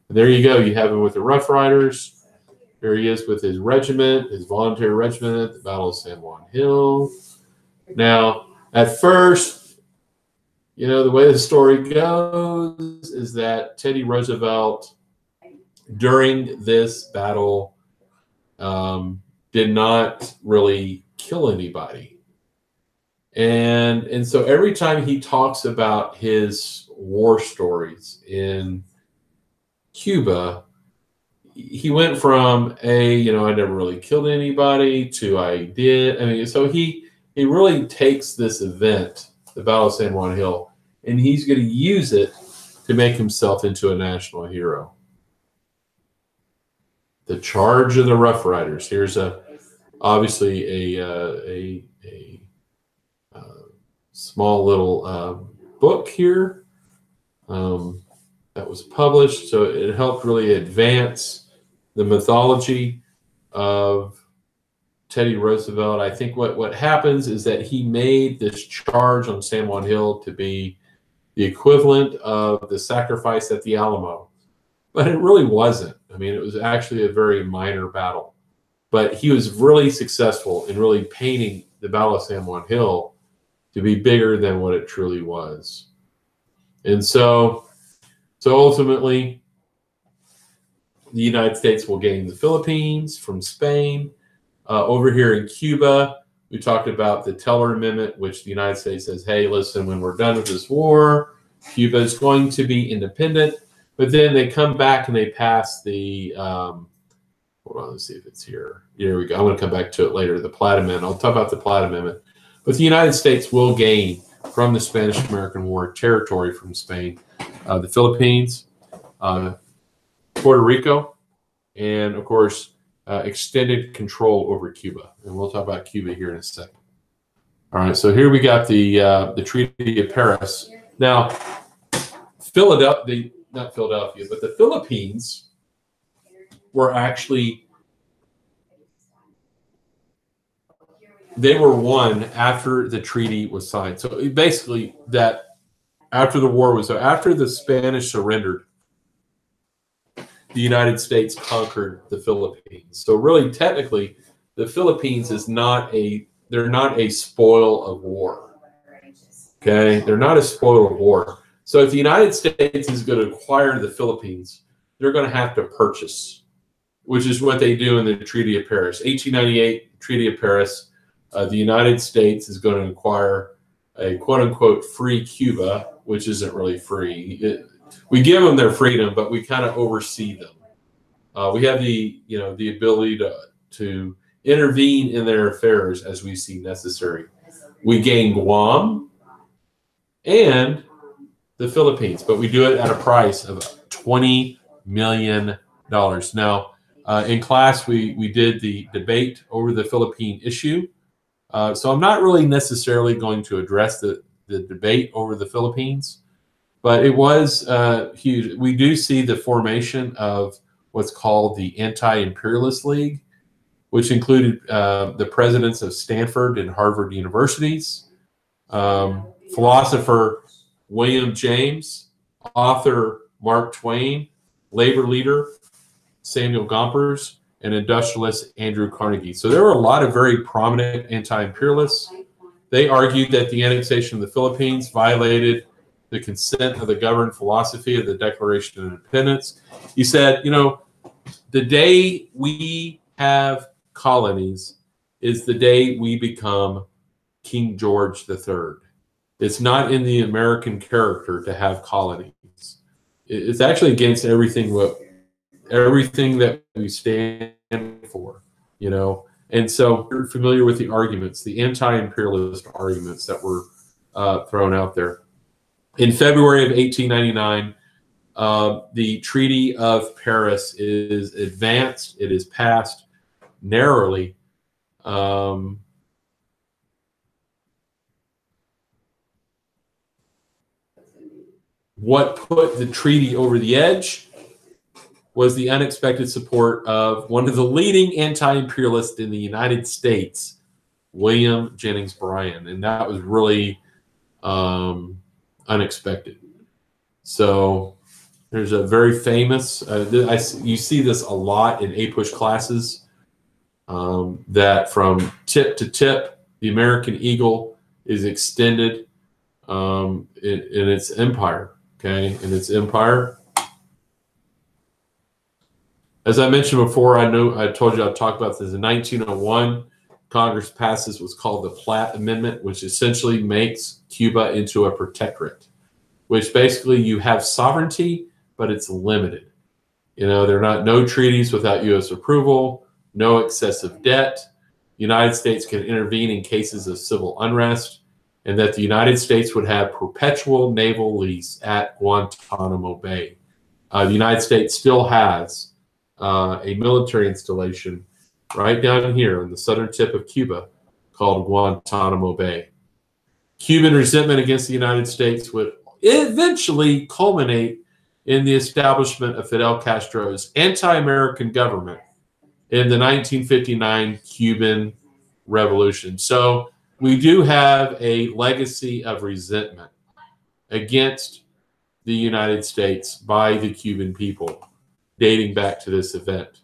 A: And there you go. You have him with the Rough Riders. There he is with his regiment, his voluntary regiment at the Battle of San Juan Hill. Now, at first, you know, the way the story goes is that Teddy Roosevelt, during this battle, did not really kill anybody. And so every time he talks about his war stories in Cuba, he went from I never really killed anybody to I did. I mean, so he really takes this event, the Battle of San Juan Hill, and he's going to use it to make himself into a national hero. The Charge of the Rough Riders. Here's obviously a small little book here. that was published. So it helped really advance the mythology of Teddy Roosevelt. I think what happens is that he made this charge on San Juan Hill to be the equivalent of the sacrifice at the Alamo. But it really wasn't. I mean, it was actually a very minor battle. But he was really successful in really painting the Battle of San Juan Hill to be bigger than what it truly was. And so ultimately, the United States will gain the Philippines from Spain. Over here in Cuba, we talked about the Teller Amendment, which the United States says, hey, listen, when we're done with this war, Cuba is going to be independent. But then they come back and they pass the, hold on, let's see if it's here. Here we go. I'm going to come back to it later, the Platt Amendment. I'll talk about the Platt Amendment. But the United States will gain from the Spanish-American War territory from Spain, the Philippines, Puerto Rico, and, of course, extended control over Cuba. And we'll talk about Cuba here in a second. All right, so here we got the Treaty of Paris. Now, not Philadelphia, but the Philippines were actually, they were won after the treaty was signed. So basically that after the war was, so after the Spanish surrendered, the United States conquered the Philippines. So really, technically, the Philippines is they're not a spoil of war. Okay, they're not a spoil of war. So if the United States is going to acquire the Philippines, they're going to have to purchase, which is what they do in the Treaty of Paris. 1898 Treaty of Paris, the United States is going to acquire a quote-unquote free Cuba, which isn't really free. We give them their freedom, but we kind of oversee them. We have the ability to intervene in their affairs as we see necessary. We gain Guam and the Philippines, but we do it at a price of $20 million. Now, in class, we did the debate over the Philippine issue. So I'm not really necessarily going to address the debate over the Philippines, but it was huge. We do see the formation of what's called the Anti-Imperialist League, which included the presidents of Stanford and Harvard universities, philosopher William James, author Mark Twain, labor leader Samuel Gompers, and industrialist Andrew Carnegie. So there were a lot of very prominent anti-imperialists. They argued that the annexation of the Philippines violated the consent of the governed philosophy of the Declaration of Independence. He said, the day we have colonies is the day we become King George III. It's not in the American character to have colonies. It's actually against everything that we stand for, And so you're familiar with the arguments, the anti-imperialist arguments that were thrown out there. In February of 1899, the Treaty of Paris is advanced. It is passed narrowly. What put the treaty over the edge was the unexpected support of one of the leading anti-imperialists in the United States, William Jennings Bryan, and that was really unexpected. So there's a very famous, you see this a lot in APUSH classes, that from tip to tip, the American eagle is extended in its empire, okay? In its empire. As I mentioned before, I told you I'd talk about this. In 1901, Congress passes what's called the Platt Amendment, which essentially makes Cuba into a protectorate, which basically you have sovereignty, but it's limited. There are no treaties without U.S. approval, no excessive debt. The United States can intervene in cases of civil unrest, and that the United States would have perpetual naval lease at Guantanamo Bay. The United States still has a military installation right down here on the southern tip of Cuba called Guantanamo Bay. Cuban resentment against the United States would eventually culminate in the establishment of Fidel Castro's anti-American government in the 1959 Cuban Revolution. So we do have a legacy of resentment against the United States by the Cuban people dating back to this event.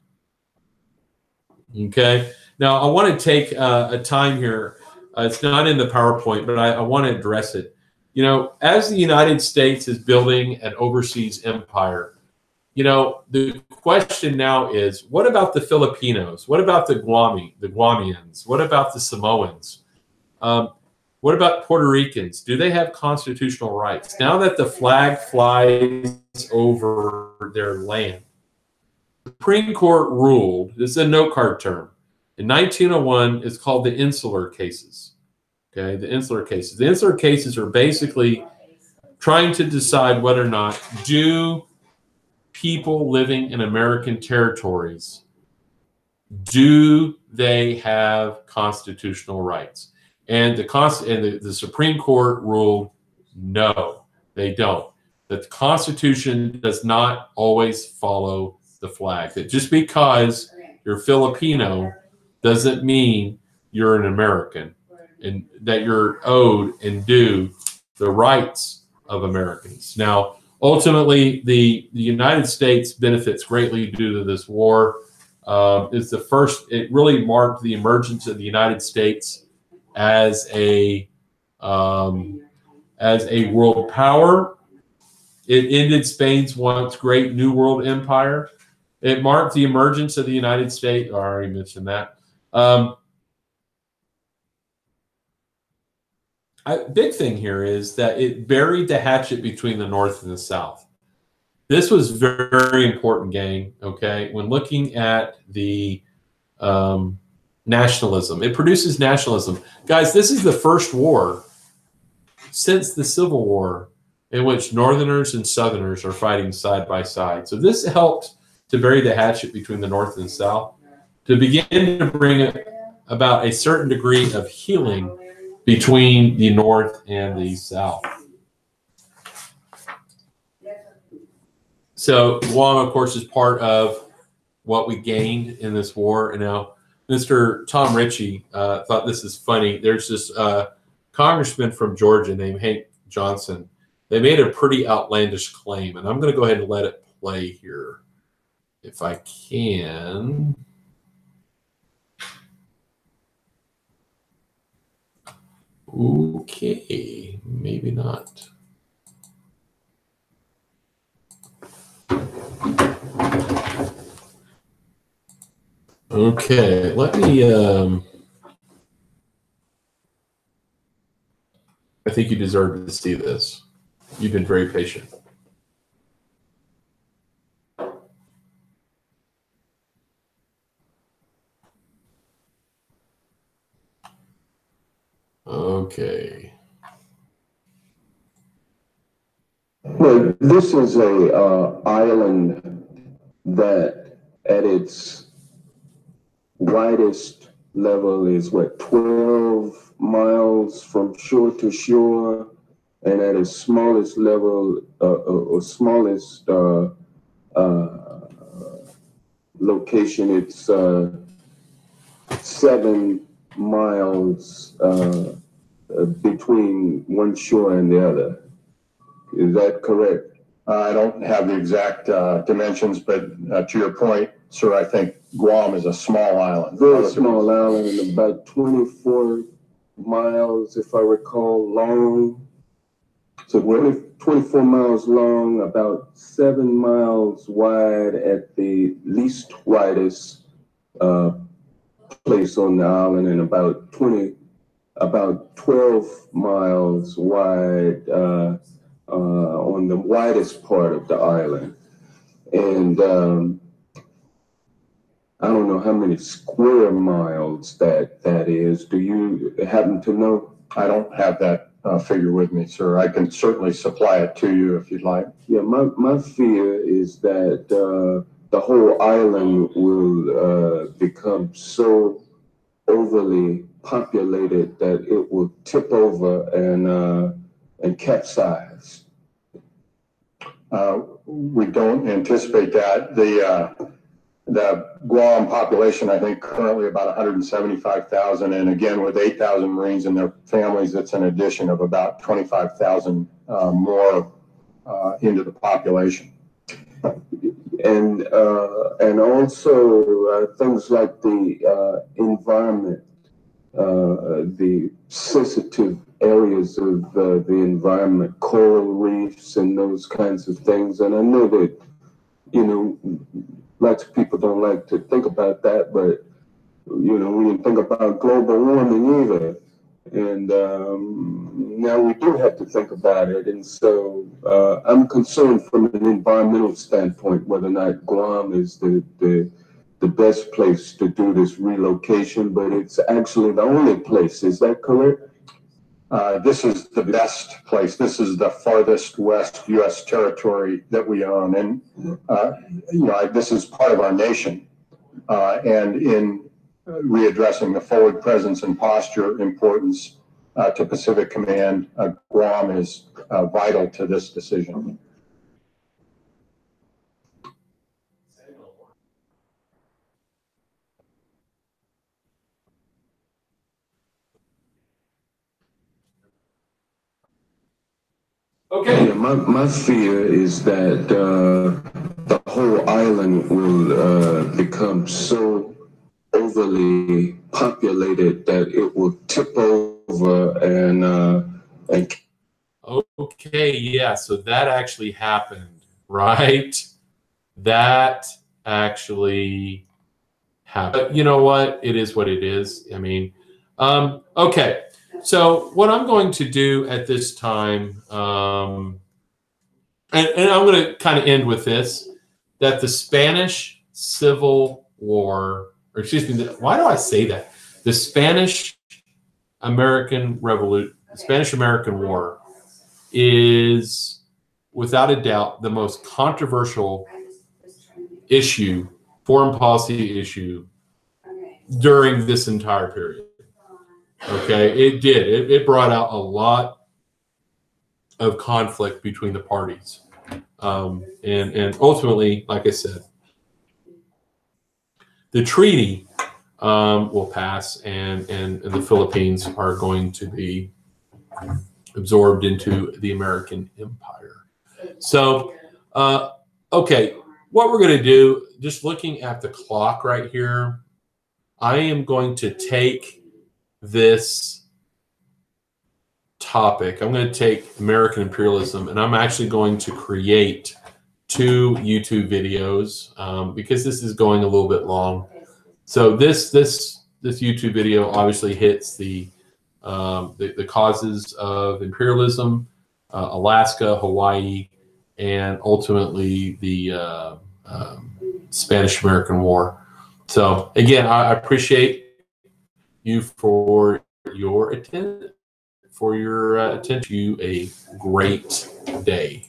A: Okay, now I want to take a time here. It's not in the PowerPoint, but I want to address it. You know, as the United States is building an overseas empire, you know, the question now is, what about the Filipinos? What about the Guamians? What about the Samoans? What about Puerto Ricans? Do they have constitutional rights? Now that the flag flies over their land, the Supreme Court ruled, this is a note card term, in 1901, it's called the Insular Cases. Okay, the Insular Cases. The Insular Cases are basically trying to decide whether or not do people living in American territories, do they have constitutional rights? And the Supreme Court ruled no, they don't. That the Constitution does not always follow the flag. That just because you're Filipino doesn't mean you're an American, and that you're owed and due the rights of Americans. Now, ultimately, the United States benefits greatly due to this war. It's the first. It really marked the emergence of the United States as a world power. It ended Spain's once great New World empire. It marked the emergence of the United States. I already mentioned that. Big thing here is that it buried the hatchet between the North and the South. This was very important, gang, okay? When looking at the nationalism, it produces nationalism. Guys, this is the first war since the Civil War in which Northerners and Southerners are fighting side by side. So this helped to bury the hatchet between the North and the South, to begin to bring about a certain degree of healing between the North and the South. So Guam, of course, is part of what we gained in this war. And now Mr. Tom Ritchie thought this is funny. There's this congressman from Georgia named Hank Johnson. They made a pretty outlandish claim, and I'm going to go ahead and let it play here if I can. Okay, maybe not. Okay, let me, I think you deserve to see this. You've been very patient. Okay.
C: Well, this is a island that at its widest level is what, 12 miles from shore to shore, and at its smallest level or smallest location, it's 7 miles between one shore and the other. Is that correct?
D: I don't have the exact dimensions, but to your point, sir, I think Guam is a small island.
C: Very small island, and about 24 miles, if I recall, long. So 24 miles long, about 7 miles wide at the least widest place on the island, and about 12 miles wide on the widest part of the island. And I don't know how many square miles that is. Do you happen to know?
D: I don't have that figure with me, sir. I can certainly supply it to you if you'd like.
C: Yeah, my fear is that the whole island will become so overly populated that it will tip over and capsize.
D: we don't anticipate that. The Guam population, I think, currently about 175,000, and again, with 8,000 Marines and their families, it's an addition of about 25,000 more into the population.
C: And also things like the environment, the sensitive areas of the environment, coral reefs and those kinds of things. And I know that, you know, lots of people don't like to think about that, but, you know, we didn't think about global warming either. And now we do have to think about it. And so I'm concerned from an environmental standpoint whether or not Guam is the best place to do this relocation, but it's actually the only place. Is that correct?
D: This is the best place. This is the farthest west U.S. territory that we own. And, you know, this is part of our nation. And in readdressing the forward presence and posture importance to Pacific Command, Guam is vital to this decision.
A: Okay.
C: Yeah, my fear is that the whole island will become so overly populated that it will tip over and
A: Okay, yeah, so that actually happened, right? That actually happened. But you know what? It is what it is. I mean, okay. So what I'm going to do at this time, and I'm going to kind of end with this, that the Spanish Civil War, or excuse me, why do I say that? The Spanish-American Revolution, Spanish-American War is without a doubt the most controversial issue, foreign policy issue during this entire period. Okay, it did. It brought out a lot of conflict between the parties. And ultimately, like I said, the treaty will pass and the Philippines are going to be absorbed into the American empire. So, okay, what we're going to do, just looking at the clock right here, I am going to take this topic. I'm going to take American imperialism, and I'm actually going to create 2 YouTube videos because this is going a little bit long. So this YouTube video obviously hits the causes of imperialism, Alaska, Hawaii, and ultimately the Spanish-American War. So again, I appreciate you for your attention. You a great day.